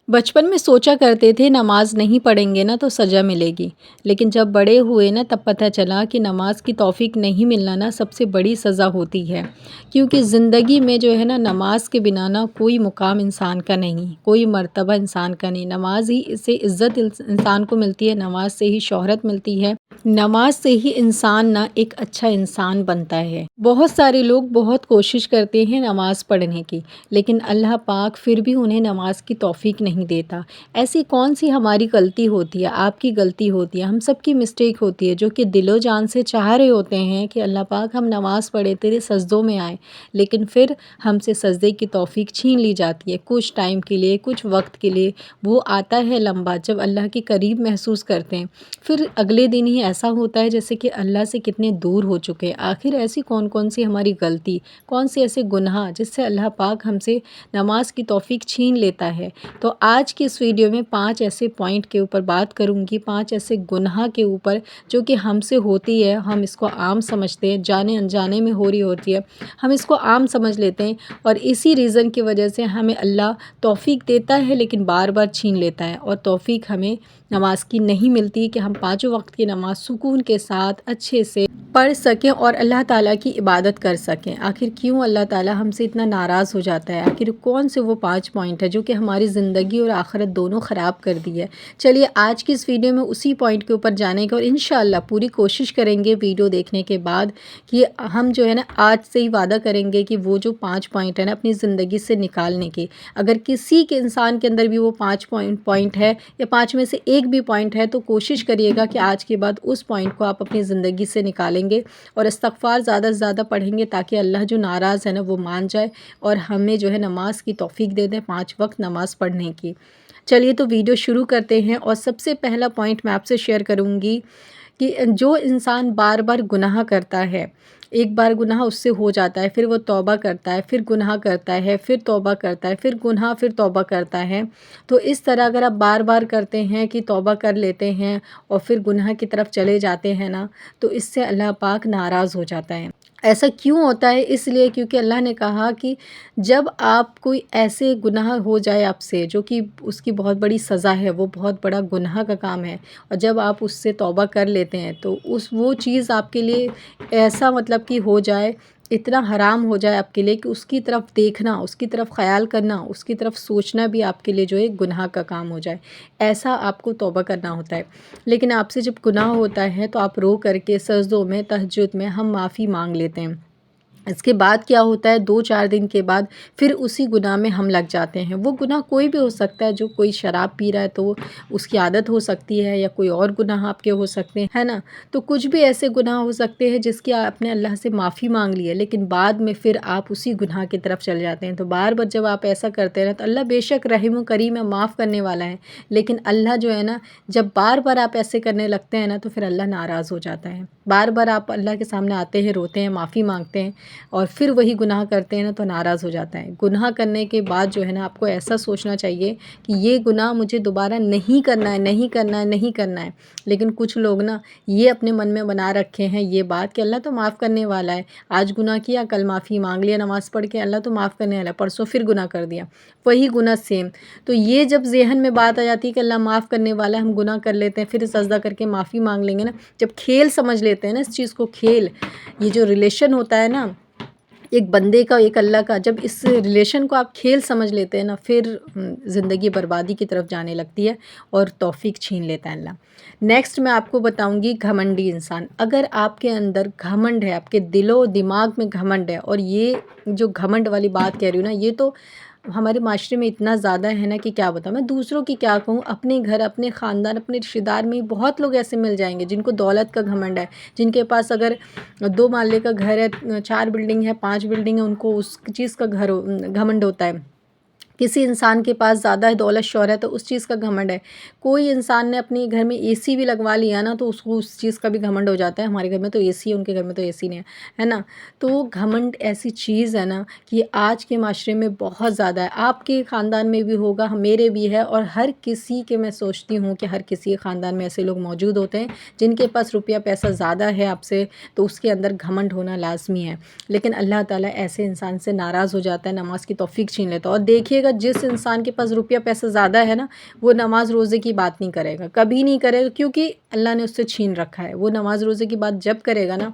बचपन में सोचा करते थे नमाज नहीं पढ़ेंगे ना तो सज़ा मिलेगी। लेकिन जब बड़े हुए ना तब पता चला कि नमाज की तौफ़ीक नहीं मिलना ना सबसे बड़ी सज़ा होती है। क्योंकि ज़िंदगी में जो है ना नमाज के बिना ना कोई मुकाम इंसान का नहीं, कोई मर्तबा इंसान का नहीं। नमाज ही से इज़्ज़त इंसान को मिलती है, नमाज से ही शोहरत मिलती है, नमाज से ही इंसान ना एक अच्छा इंसान बनता है। बहुत सारे लोग बहुत कोशिश करते हैं नमाज़ पढ़ने की, लेकिन अल्लाह पाक फिर भी उन्हें नमाज की तौफ़ीक नहीं देता। ऐसी कौन सी हमारी गलती होती है, आपकी गलती होती है, हम सब की मिस्टेक होती है, जो कि दिलो जान से चाह रहे होते हैं कि अल्लाह पाक हम नमाज़ पढ़े, तेरे सजदों में आएँ, लेकिन फिर हमसे सजदे की तौफ़ीक छीन ली जाती है। कुछ टाइम के लिए, कुछ वक्त के लिए वो आता है लम्बा, जब अल्लाह के करीब महसूस करते हैं, फिर अगले दिन ही ऐसा होता है जैसे कि अल्लाह से कितने दूर हो चुके हैं। आखिर ऐसी कौन कौन सी हमारी गलती, कौन से ऐसे गुनाह जिससे अल्लाह पाक हमसे नमाज की तौफ़ीक छीन लेता है। तो आज की इस वीडियो में 5 ऐसे पॉइंट के ऊपर बात करूँगी, 5 ऐसे गुनाह के ऊपर जो कि हमसे होती है, हम इसको आम समझते हैं, जाने अनजाने में हो रही होती है, हम इसको आम समझ लेते हैं और इसी रीज़न की वजह से हमें अल्लाह तौफ़ीक देता है लेकिन बार बार छीन लेता है और तौफ़ीक हमें नमाज की नहीं मिलती कि हम पाँचों वक्त की नमाज सुकून के साथ अच्छे से पढ़ सकें और अल्लाह ताला की इबादत कर सकें। आखिर क्यों अल्लाह ताला हमसे इतना नाराज़ हो जाता है? आखिर कौन से वो 5 पॉइंट है जो कि हमारी ज़िंदगी और आखिरत दोनों ख़राब कर दी है? चलिए आज की इस वीडियो में उसी पॉइंट के ऊपर जाने का और इंशाअल्लाह पूरी कोशिश करेंगे वीडियो देखने के बाद कि हम जो है ना आज से ही वादा करेंगे कि वो जो 5 पॉइंट है ना अपनी ज़िंदगी से निकालने के। अगर किसी के इंसान के अंदर भी वो 5 पॉइंट है या 5 में से एक भी पॉइंट है तो कोशिश करिएगा कि आज के बाद उस पॉइंट को आप अपनी ज़िंदगी से निकालेंगे और इस्तग़फ़ार ज़्यादा से ज़्यादा पढ़ेंगे ताकि अल्लाह जो नाराज़ है ना वो मान जाए और हमें जो है नमाज की तौफ़ीक दे दें 5 वक्त नमाज़ पढ़ने की। चलिए तो वीडियो शुरू करते हैं और सबसे पहला पॉइंट मैं आपसे शेयर करूँगी कि जो इंसान बार बार गुनाह करता है, एक बार गुनाह उससे हो जाता है, फिर वो तौबा करता है, फिर गुनाह करता है, फिर तौबा करता है, फिर गुनाह, फिर तौबा करता है। तो इस तरह अगर आप बार बार करते हैं कि तौबा कर लेते हैं और फिर गुनाह की तरफ चले जाते हैं ना, तो इससे अल्लाह पाक नाराज़ हो जाता है। ऐसा क्यों होता है? इसलिए क्योंकि अल्लाह ने कहा कि जब आप कोई ऐसे गुनाह हो जाए आपसे जो कि उसकी बहुत बड़ी सज़ा है, वो बहुत बड़ा गुनाह का काम है और जब आप उससे तौबा कर लेते हैं तो उस वो चीज़ आपके लिए ऐसा मतलब कि हो जाए, इतना हराम हो जाए आपके लिए कि उसकी तरफ देखना, उसकी तरफ ख़याल करना, उसकी तरफ सोचना भी आपके लिए जो है गुनाह का काम हो जाए। ऐसा आपको तौबा करना होता है। लेकिन आपसे जब गुनाह होता है तो आप रो करके सजदों में, तहज्जुद में हम माफ़ी माँग लेते हैं। इसके बाद क्या होता है 2-4 दिन के बाद फिर उसी गुनाह में हम लग जाते हैं। वो गुनाह कोई भी हो सकता है, जो कोई शराब पी रहा है तो उसकी आदत हो सकती है या कोई और गुनाह आपके हो सकते हैं, है ना? तो कुछ भी ऐसे गुनाह हो सकते हैं जिसकी आपने अल्लाह से माफ़ी माँग ली है लेकिन बाद में फिर आप उसी गुनाह की तरफ चले जाते हैं। तो बार-बार जब आप ऐसा करते हैं ना तो अल्लाह बेशक रहीम व करीम है, माफ़ करने वाला है। लेकिन अल्लाह जो है ना जब बार-बार आप ऐसे करने लगते हैं ना तो फिर अल्लाह नाराज़ हो जाता है। बार-बार आप अल्लाह के सामने आते हैं, रोते हैं, माफ़ी माँगते हैं और फिर वही गुनाह करते हैं ना तो नाराज़ हो जाता है। गुनाह करने के बाद जो है ना आपको ऐसा सोचना चाहिए कि ये गुनाह मुझे दोबारा नहीं करना है, नहीं करना है, नहीं करना है। लेकिन कुछ लोग ना ये अपने मन में बना रखे हैं ये बात कि अल्लाह तो माफ़ करने वाला है। आज गुनाह किया, कल माफ़ी माँग लिया नमाज़ पढ़ के, अल्लाह तो माफ़ करने वाला है, परसों फिर गुनाह कर दिया, वही गुनाह सेम। तो ये जब ज़हन में बात आ जाती है कि अल्लाह माफ़ करने वाला है, हम गुनाह कर लेते हैं, फिर सजदा करके माफ़ी माँग लेंगे ना, जब खेल समझ लेते हैं ना इस चीज़ को खेल, ये जो रिलेशन होता है ना एक बंदे का एक अल्लाह का, जब इस रिलेशन को आप खेल समझ लेते हैं ना फिर ज़िंदगी बर्बादी की तरफ जाने लगती है और तौफ़ीक छीन लेता है अल्लाह। नेक्स्ट मैं आपको बताऊंगी घमंडी इंसान। अगर आपके अंदर घमंड है, आपके दिलो दिमाग में घमंड है, और ये जो घमंड वाली बात कह रही हूँ ना ये तो हमारे माशरे में इतना ज़्यादा है ना कि क्या बताऊँ मैं, दूसरों की क्या कहूँ, अपने घर, अपने ख़ानदान, अपने रिश्तेदार में बहुत लोग ऐसे मिल जाएंगे जिनको दौलत का घमंड है, जिनके पास अगर 2 माले का घर है, 4 बिल्डिंग है, 5 बिल्डिंग है, उनको उस चीज़ का घमंड होता है। किसी इंसान के पास ज़्यादा है दौलत शौहरत है तो उस चीज़ का घमंड है। कोई इंसान ने अपने घर में एसी भी लगवा लिया ना तो उसको उस चीज़ का भी घमंड हो जाता है, हमारे घर में तो एसी है, उनके घर में तो एसी नहीं है, है ना? तो घमंड ऐसी चीज़ है ना कि आज के माशरे में बहुत ज़्यादा है। आपके ख़ानदान में भी होगा, मेरे भी है, और हर किसी के, मैं सोचती हूँ कि हर किसी के ख़ानदान में ऐसे लोग मौजूद होते हैं जिनके पास रुपया पैसा ज़्यादा है आपसे, तो उसके अंदर घमंड होना लाज़मी है। लेकिन अल्लाह ताला ऐसे इंसान से नाराज़ हो जाता है, नमाज की तौफ़ीक छीन लेता है। और देखिएगा صورت جس انسان کے پاس روپیہ پیسہ زیادہ ہے نا، وہ نماز روزے کی بات نہیں کرے گا، کبھی نہیں کرے گا، کیونکہ اللہ نے اس سے چھین رکھا ہے۔ وہ نماز روزے کی بات جب کرے گا نا،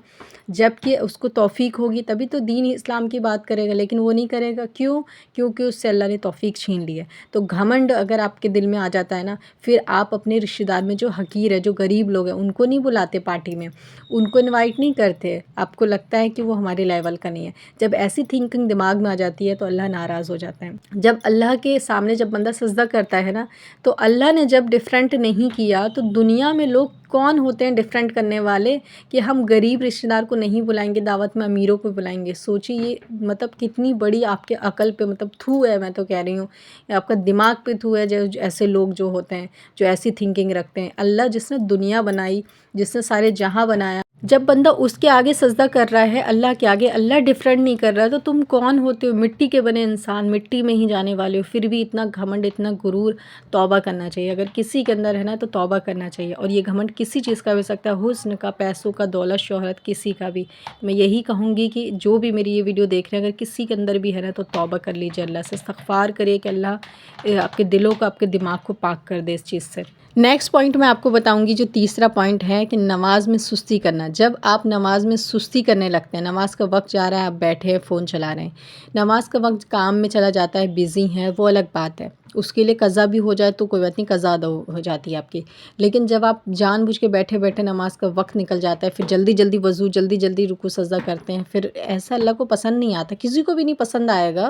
جب کہ اس کو توفیق ہوگی تبھی تو دین اسلام کی بات کرے گا، لیکن وہ نہیں کرے گا۔ کیوں؟ کیونکہ اس سے اللہ نے توفیق چھین لی ہے۔ تو گھمنڈ اگر آپ کے دل میں آ جاتا ہے نا، پھر آپ اپنے رشتہ دار میں جو حقیر ہے، جو غریب لوگ ہیں، ان کو نہیں بلاتے پارٹی میں، ان کو انوائٹ نہیں کرتے، آپ کو لگتا ہے کہ وہ ہمارے لیول کا نہیں ہے۔ جب ایسی تھنکنگ دماغ میں آ جاتی ہے تو اللہ ناراض ہو جاتا ہے۔ جب اللہ کے سامنے جب بندہ سجدہ کرتا ہے نا، تو اللہ نے جب ڈیفرنٹ نہیں کیا تو دنیا میں لوگ کون ہوتے ہیں ڈیفرنٹ کرنے والے، کہ ہم غریب رشتہ دار کو نہیں بلائیں گے دعوت میں، امیروں کو بلائیں گے۔ سوچیے یہ مطلب کتنی بڑی آپ کے عقل پہ مطلب تھو ہے، میں تو کہہ رہی ہوں آپ کا دماغ پہ تھو ہے، جو ایسے لوگ جو ہوتے ہیں، جو ایسی تھنکنگ رکھتے ہیں۔ اللہ جس نے دنیا بنائی، جس نے سارے جہاں بنایا، جب بندہ اس کے آگے سجدہ کر رہا ہے، اللہ کے آگے، اللہ ڈیفرنٹ نہیں کر رہا، تو تم کون ہوتے ہو؟ مٹی کے بنے انسان، مٹی میں ہی جانے والے ہو، پھر بھی اتنا گھمنڈ، اتنا غرور۔ توبہ کرنا چاہیے، اگر کسی کے اندر ہے نا تو توبہ کرنا چاہیے۔ اور یہ گھمنڈ کسی چیز کا بھی ہو سکتا ہے، حسن کا، پیسوں کا، دولت، شہرت، کسی کا بھی۔ میں یہی کہوں گی کہ جو بھی میری یہ ویڈیو دیکھ رہے ہیں، اگر کسی کے اندر بھی ہے نا تو توبہ کر لیجیے، اللہ سے استغفار کریے کہ اللہ آپ کے دلوں کو، آپ کے دماغ کو پاک کر دے اس چیز سے۔ نیکسٹ پوائنٹ میں آپ کو بتاؤں گی، جو تیسرا پوائنٹ ہے کہ نماز میں سستی کرنا۔ جب آپ نماز میں سستی کرنے لگتے ہیں، نماز کا وقت جا رہا ہے، آپ بیٹھے ہیں فون چلا رہے ہیں، نماز کا وقت کام میں چلا جاتا ہے، بزی ہیں، وہ الگ بات ہے، اس کے لیے قضا بھی ہو جائے تو کوئی بات نہیں، قضا ادا ہو جاتی ہے آپ کی۔ لیکن جب آپ جان بوجھ کے بیٹھے بیٹھے نماز کا وقت نکل جاتا ہے، پھر جلدی جلدی وضو، جلدی جلدی رکوع سجدہ کرتے ہیں، پھر ایسا اللہ کو پسند نہیں آتا، کسی کو بھی نہیں پسند آئے گا۔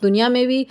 دنیا میں بھی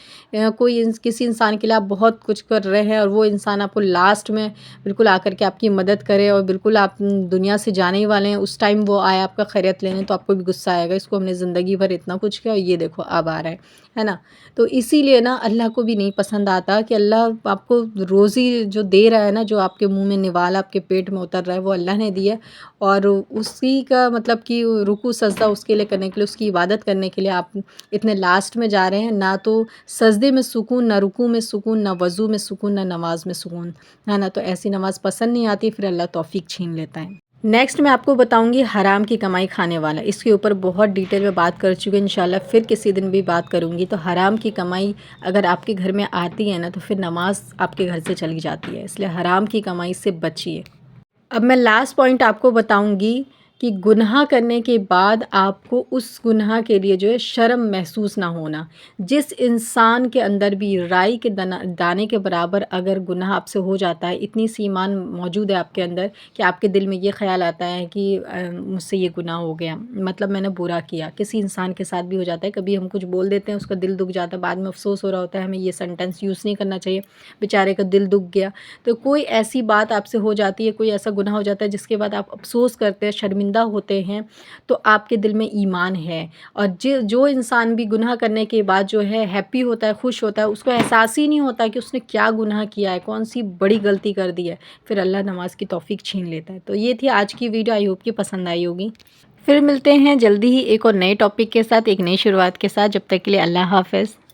کوئی کسی انسان کے لیے آپ بہت کچھ کر رہے ہیں اور وہ انسان آپ کو لاسٹ میں بالکل آ کر کے آپ کی مدد کرے اور بالکل آپ دنیا سے جانے ہی والے ہیں، اس ٹائم وہ آیا آپ کا خیریت لینے، تو آپ کو بھی غصہ آئے گا، اس کو ہم نے زندگی بھر اتنا کچھ کیا اور یہ دیکھو اب آ رہا ہے نا۔ تو اسی لیے نا اللہ کو بھی نہیں پسند آتا کہ اللہ آپ کو روزی جو دے رہا ہے نا، جو آپ کے منہ میں نوال آپ کے پیٹ میں اتر رہا ہے، وہ اللہ نے دیا، اور اسی کا مطلب کہ رکوع سجدہ اس کے لیے کرنے کے لیے، اس کی عبادت کرنے کے لیے آپ اتنے لاسٹ میں جا رہے ہیں، نہ تو سجدے میں سکون، نہ رکوع میں سکون، نہ وضو میں سکون، نہ نماز میں سکون، ہے نا۔ تو ایسی نماز پسند نہیں آتی، پھر اللہ توفیق چھین لیتا ہے۔ نیکسٹ میں آپ کو بتاؤں گی حرام کی کمائی کھانے والا۔ اس کے اوپر بہت ڈیٹیل میں بات کر چکے ہیں، انشاءاللہ پھر کسی دن بھی بات کروں گی۔ تو حرام کی کمائی اگر آپ کے گھر میں آتی ہے نا تو پھر نماز آپ کے گھر سے چلی جاتی ہے، اس لیے حرام کی کمائی سے بچیے۔ اب میں لاسٹ پوائنٹ آپ کو بتاؤں گی کہ گناہ کرنے کے بعد آپ کو اس گناہ کے لیے جو ہے شرم محسوس نہ ہونا۔ جس انسان کے اندر بھی رائی کے دانے کے برابر اگر گناہ آپ سے ہو جاتا ہے، اتنی سی ایمان موجود ہے آپ کے اندر کہ آپ کے دل میں یہ خیال آتا ہے کہ مجھ سے یہ گناہ ہو گیا، مطلب میں نے برا کیا۔ کسی انسان کے ساتھ بھی ہو جاتا ہے، کبھی ہم کچھ بول دیتے ہیں، اس کا دل دکھ جاتا ہے، بعد میں افسوس ہو رہا ہوتا ہے، ہمیں یہ سینٹینس یوز نہیں کرنا چاہیے، بیچارے کا دل دکھ گیا۔ تو کوئی ایسی بات آپ سے ہو جاتی ہے، کوئی ایسا گناہ ہو جاتا ہے جس کے بعد آپ افسوس کرتے ہیں، شرمندہ ہوتے ہیں، تو آپ کے دل میں ایمان ہے۔ اور جو انسان بھی گناہ کرنے کے بعد جو ہے ہیپی ہوتا ہے، خوش ہوتا ہے، اس کو احساس ہی نہیں ہوتا کہ اس نے کیا گناہ کیا ہے، کون سی بڑی غلطی کر دی ہے، پھر اللہ نماز کی توفیق چھین لیتا ہے۔ تو یہ تھی آج کی ویڈیو، آئی ہوپ کی پسند آئی ہوگی۔ پھر ملتے ہیں جلدی ہی ایک اور نئے ٹاپک کے ساتھ، ایک نئی شروعات کے ساتھ۔ جب تک کے لیے اللہ حافظ۔